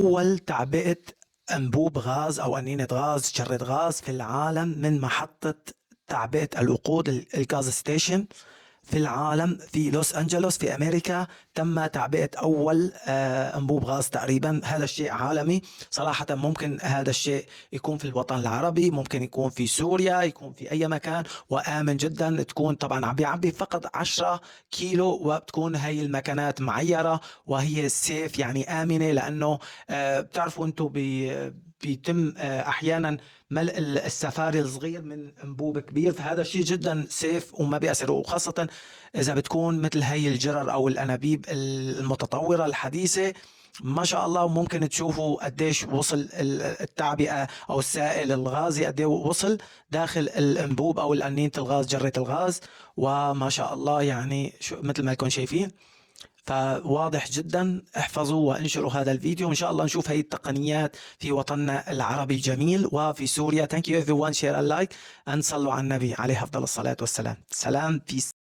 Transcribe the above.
أول تعبئة أنبوب غاز أو أنينة غاز شريط غاز في العالم من محطة تعبئة الوقود الغاز ستيشن في العالم في لوس أنجلوس في أمريكا. تم تعبئة أول أنبوب غاز تقريبا. هذا الشيء عالمي صراحة. ممكن هذا الشيء يكون في الوطن العربي، ممكن يكون في سوريا، يكون في أي مكان، وآمن جدا. تكون طبعا عم بيعبي فقط 10 كيلو، وبتكون هاي المكانات معيرة وهي سيف يعني آمنة، لأنه بتعرفوا أنتم بيتم أحيانا ملء السفاري الصغير من انبوب كبير، فهذا الشيء جدا سيف وما بيأثر. وخاصة اذا بتكون مثل هي الجرر او الانابيب المتطورة الحديثة، ما شاء الله. ممكن تشوفوا قديش وصل التعبئة او السائل الغازي قديه وصل داخل الانبوب او الانينة الغاز جرة الغاز. وما شاء الله يعني مثل ما تكون شايفين. فواضح جدا. احفظوا وانشروا هذا الفيديو، وإن شاء الله نشوف هاي التقنيات في وطننا العربي الجميل وفي سوريا. Thank you everyone. share and like and صلوا على النبي عليه أفضل الصلاة والسلام. سلام. peace.